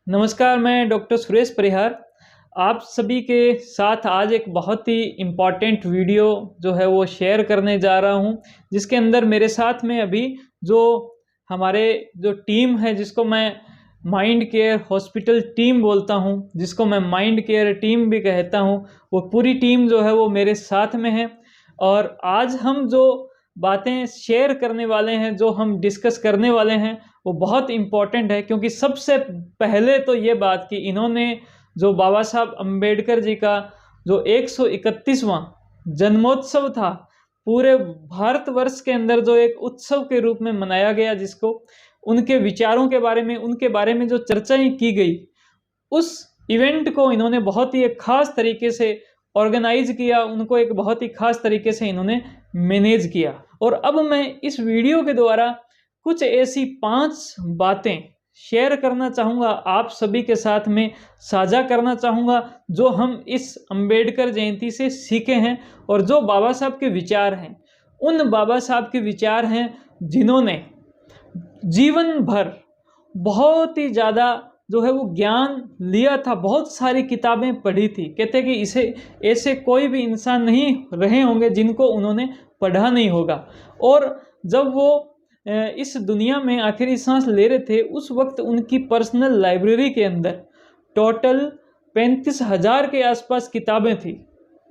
नमस्कार, मैं डॉक्टर सुरेश परिहार आप सभी के साथ आज एक बहुत ही इम्पॉर्टेंट वीडियो जो है वो शेयर करने जा रहा हूँ, जिसके अंदर मेरे साथ में अभी जो हमारे जो टीम है, जिसको मैं माइंड केयर हॉस्पिटल टीम बोलता हूँ, जिसको मैं माइंड केयर टीम भी कहता हूँ, वो पूरी टीम जो है वो मेरे साथ में है। और आज हम जो बातें शेयर करने वाले हैं, जो हम डिस्कस करने वाले हैं, वो बहुत इम्पोर्टेंट है। क्योंकि सबसे पहले तो ये बात कि इन्होंने जो बाबा साहब अम्बेडकर जी का जो 131वां जन्मोत्सव था, पूरे भारतवर्ष के अंदर जो एक उत्सव के रूप में मनाया गया, जिसको उनके विचारों के बारे में, उनके बारे में जो चर्चाएं की गई, उस इवेंट को इन्होंने बहुत ही एक खास तरीके से ऑर्गेनाइज किया, उनको एक बहुत ही खास तरीके से इन्होंने मैनेज किया। और अब मैं इस वीडियो के द्वारा कुछ ऐसी 5 बातें शेयर करना चाहूँगा, आप सभी के साथ में साझा करना चाहूँगा, जो हम इस अंबेडकर जयंती से सीखे हैं और जो बाबा साहब के विचार हैं, उन बाबा साहब के विचार हैं जिन्होंने जीवन भर बहुत ही ज़्यादा जो है वो ज्ञान लिया था, बहुत सारी किताबें पढ़ी थी। कहते कि इसे ऐसे कोई भी इंसान नहीं रहे होंगे जिनको उन्होंने पढ़ा नहीं होगा। और जब वो इस दुनिया में आखिरी सांस ले रहे थे, उस वक्त उनकी पर्सनल लाइब्रेरी के अंदर टोटल 35,000 के आसपास किताबें थी।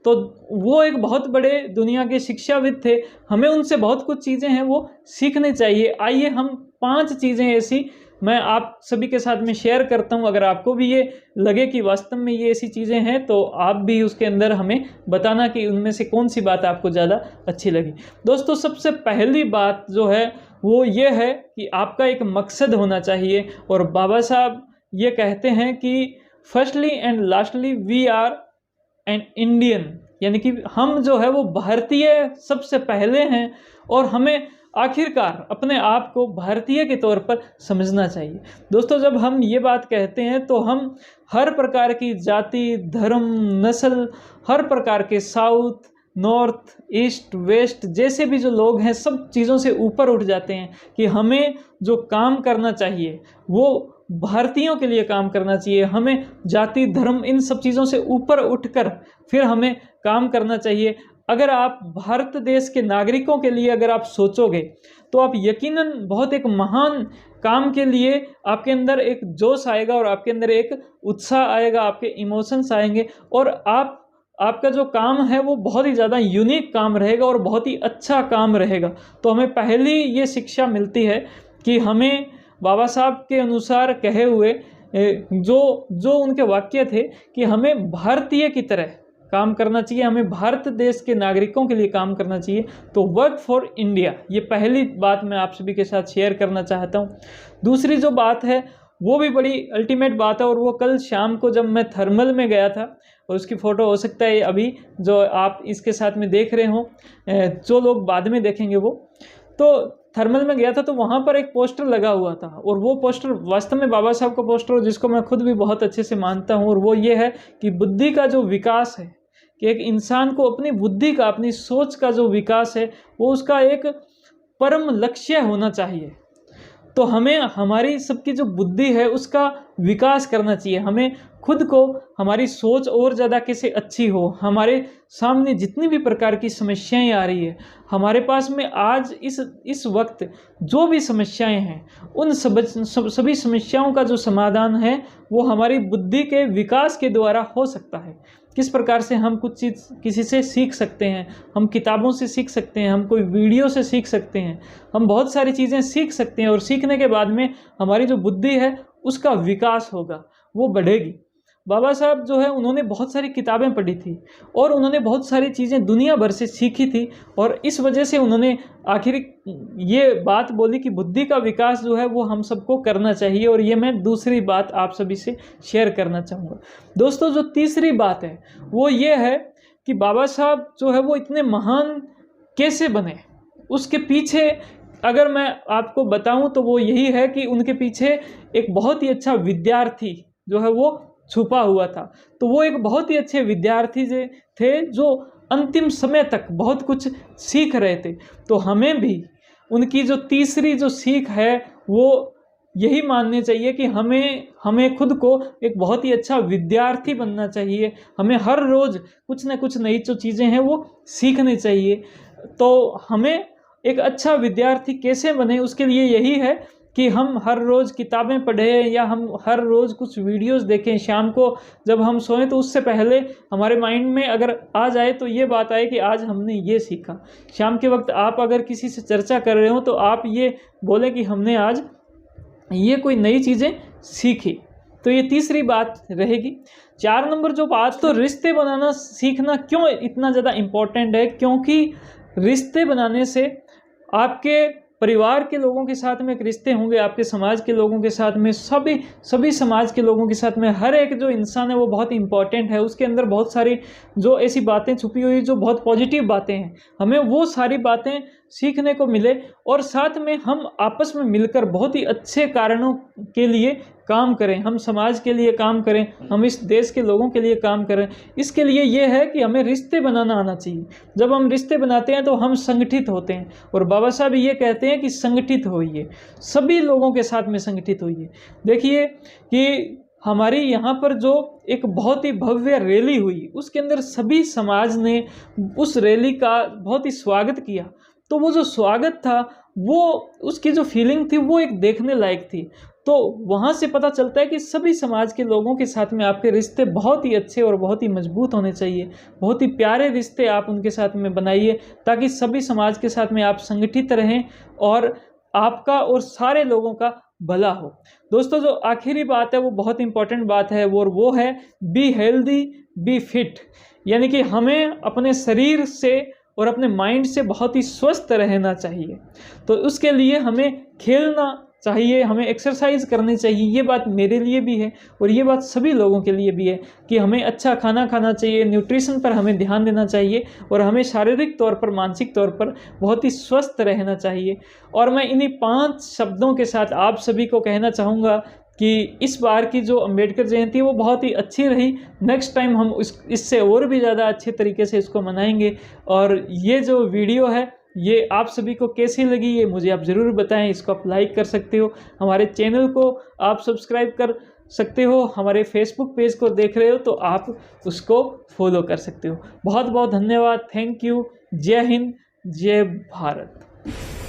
तो वो एक बहुत बड़े दुनिया के शिक्षाविद थे, हमें उनसे बहुत कुछ चीज़ें हैं वो सीखने चाहिए। आइए हम 5 चीज़ें ऐसी मैं आप सभी के साथ में शेयर करता हूँ। अगर आपको भी ये लगे कि वास्तव में ये ऐसी चीज़ें हैं, तो आप भी उसके अंदर हमें बताना कि उनमें से कौन सी बात आपको ज़्यादा अच्छी लगी। दोस्तों, सबसे पहली बात जो है वो ये है कि आपका एक मकसद होना चाहिए। और बाबा साहब ये कहते हैं कि firstly and lastly we are an Indian, यानी कि हम जो है वो भारतीय सबसे पहले हैं, और हमें आखिरकार अपने आप को भारतीय के तौर पर समझना चाहिए। दोस्तों, जब हम ये बात कहते हैं तो हम हर प्रकार की जाति, धर्म, नस्ल, हर प्रकार के साउथ, नॉर्थ, ईस्ट, वेस्ट जैसे भी जो लोग हैं, सब चीज़ों से ऊपर उठ जाते हैं कि हमें जो काम करना चाहिए वो भारतीयों के लिए काम करना चाहिए। हमें जाति, धर्म, इन सब चीज़ों से ऊपर उठकर फिर हमें काम करना चाहिए। अगर आप भारत देश के नागरिकों के लिए अगर आप सोचोगे, तो आप यकीनन बहुत एक महान काम के लिए आपके अंदर एक जोश आएगा, और आपके अंदर एक उत्साह आएगा, आपके इमोशंस आएंगे, और आपका जो काम है वो बहुत ही ज़्यादा यूनिक काम रहेगा और बहुत ही अच्छा काम रहेगा। तो हमें पहली ये शिक्षा मिलती है कि हमें बाबा साहब के अनुसार कहे हुए जो उनके वाक्य थे कि हमें भारतीय की तरह काम करना चाहिए, हमें भारत देश के नागरिकों के लिए काम करना चाहिए। तो वर्क फॉर इंडिया, ये पहली बात मैं आप सभी के साथ शेयर करना चाहता हूँ। दूसरी जो बात है वो भी बड़ी अल्टीमेट बात है, और वो कल शाम को जब मैं थर्मल में गया था, और उसकी फ़ोटो हो सकता है अभी जो आप इसके साथ में देख रहे हो, जो लोग बाद में देखेंगे वो, तो थर्मल में गया था तो वहाँ पर एक पोस्टर लगा हुआ था, और वो पोस्टर वास्तव में बाबा साहब का पोस्टर, जिसको मैं खुद भी बहुत अच्छे से मानता हूँ, और वो ये है कि बुद्धि का जो विकास है, कि एक इंसान को अपनी बुद्धि का, अपनी सोच का जो विकास है, वो उसका एक परम लक्ष्य होना चाहिए। तो हमें हमारी सबकी जो बुद्धि है उसका विकास करना चाहिए। हमें खुद को, हमारी सोच और ज़्यादा कैसे अच्छी हो, हमारे सामने जितनी भी प्रकार की समस्याएं आ रही है, हमारे पास में आज इस वक्त जो भी समस्याएं हैं, उन सभी समस्याओं का जो समाधान है वो हमारी बुद्धि के विकास के द्वारा हो सकता है। किस प्रकार से हम कुछ चीज़ किसी से सीख सकते हैं, हम किताबों से सीख सकते हैं, हम कोई वीडियो से सीख सकते हैं, हम बहुत सारी चीज़ें सीख सकते हैं, और सीखने के बाद में हमारी जो बुद्धि है उसका विकास होगा, वो बढ़ेगी। बाबा साहब जो है उन्होंने बहुत सारी किताबें पढ़ी थी, और उन्होंने बहुत सारी चीज़ें दुनिया भर से सीखी थी, और इस वजह से उन्होंने आखिर ये बात बोली कि बुद्धि का विकास जो है वो हम सबको करना चाहिए। और ये मैं दूसरी बात आप सभी से शेयर करना चाहूँगा। दोस्तों, जो तीसरी बात है वो ये है कि बाबा साहब जो है वो इतने महान कैसे बने, उसके पीछे अगर मैं आपको बताऊं तो वो यही है कि उनके पीछे एक बहुत ही अच्छा विद्यार्थी जो है वो छुपा हुआ था। तो वो एक बहुत ही अच्छे विद्यार्थी थे जो अंतिम समय तक बहुत कुछ सीख रहे थे। तो हमें भी उनकी जो तीसरी जो सीख है वो यही मानने चाहिए कि हमें खुद को एक बहुत ही अच्छा विद्यार्थी बनना चाहिए। हमें हर रोज़ कुछ ना कुछ नई जो चीज़ें हैं वो सीखनी चाहिए। तो हमें एक अच्छा विद्यार्थी कैसे बने, उसके लिए यही है कि हम हर रोज़ किताबें पढ़ें या हम हर रोज़ कुछ वीडियोस देखें। शाम को जब हम सोएं तो उससे पहले हमारे माइंड में अगर आ जाए तो ये बात आए कि आज हमने ये सीखा। शाम के वक्त आप अगर किसी से चर्चा कर रहे हो तो आप ये बोलें कि हमने आज ये कोई नई चीज़ें सीखी। तो ये तीसरी बात रहेगी। 4 नंबर जो बात, तो रिश्ते बनाना सीखना क्यों इतना ज़्यादा इम्पोर्टेंट है, क्योंकि रिश्ते बनाने से आपके परिवार के लोगों के साथ में एक रिश्ते होंगे, आपके समाज के लोगों के साथ में, सभी समाज के लोगों के साथ में, हर एक जो इंसान है वो बहुत इंपॉर्टेंट है। उसके अंदर बहुत सारी जो ऐसी बातें छुपी हुई जो बहुत पॉजिटिव बातें हैं, हमें वो सारी बातें सीखने को मिले और साथ में हम आपस में मिलकर बहुत ही अच्छे कारणों के लिए काम करें, हम समाज के लिए काम करें, हम इस देश के लोगों के लिए काम करें। इसके लिए ये है कि हमें रिश्ते बनाना आना चाहिए। जब हम रिश्ते बनाते हैं तो हम संगठित होते हैं, और बाबा साहब ये कहते हैं कि संगठित होइए, सभी लोगों के साथ में संगठित होइए। देखिए कि हमारी यहाँ पर जो एक बहुत ही भव्य रैली हुई, उसके अंदर सभी समाज ने उस रैली का बहुत ही स्वागत किया। तो वो जो स्वागत था, वो उसकी जो फीलिंग थी वो एक देखने लायक थी। तो वहाँ से पता चलता है कि सभी समाज के लोगों के साथ में आपके रिश्ते बहुत ही अच्छे और बहुत ही मजबूत होने चाहिए। बहुत ही प्यारे रिश्ते आप उनके साथ में बनाइए, ताकि सभी समाज के साथ में आप संगठित रहें और आपका और सारे लोगों का भला हो। दोस्तों, जो आखिरी बात है वो बहुत इंपॉर्टेंट बात है, वो है बी हेल्दी बी फिट। यानी कि हमें अपने शरीर से और अपने माइंड से बहुत ही स्वस्थ रहना चाहिए। तो उसके लिए हमें खेलना चाहिए, हमें एक्सरसाइज करनी चाहिए। ये बात मेरे लिए भी है और ये बात सभी लोगों के लिए भी है कि हमें अच्छा खाना खाना चाहिए, न्यूट्रिशन पर हमें ध्यान देना चाहिए और हमें शारीरिक तौर पर, मानसिक तौर पर बहुत ही स्वस्थ रहना चाहिए। और मैं इन्हीं 5 शब्दों के साथ आप सभी को कहना चाहूँगा कि इस बार की जो अंबेडकर जयंती वो बहुत ही अच्छी रही। नेक्स्ट टाइम हम इससे और भी ज़्यादा अच्छे तरीके से इसको मनाएंगे। और ये जो वीडियो है ये आप सभी को कैसी लगी ये मुझे आप ज़रूर बताएं। इसको आप लाइक कर सकते हो, हमारे चैनल को आप सब्सक्राइब कर सकते हो, हमारे फेसबुक पेज को देख रहे हो तो आप उसको फॉलो कर सकते हो। बहुत बहुत धन्यवाद। Thank you. जय हिंद, जय भारत।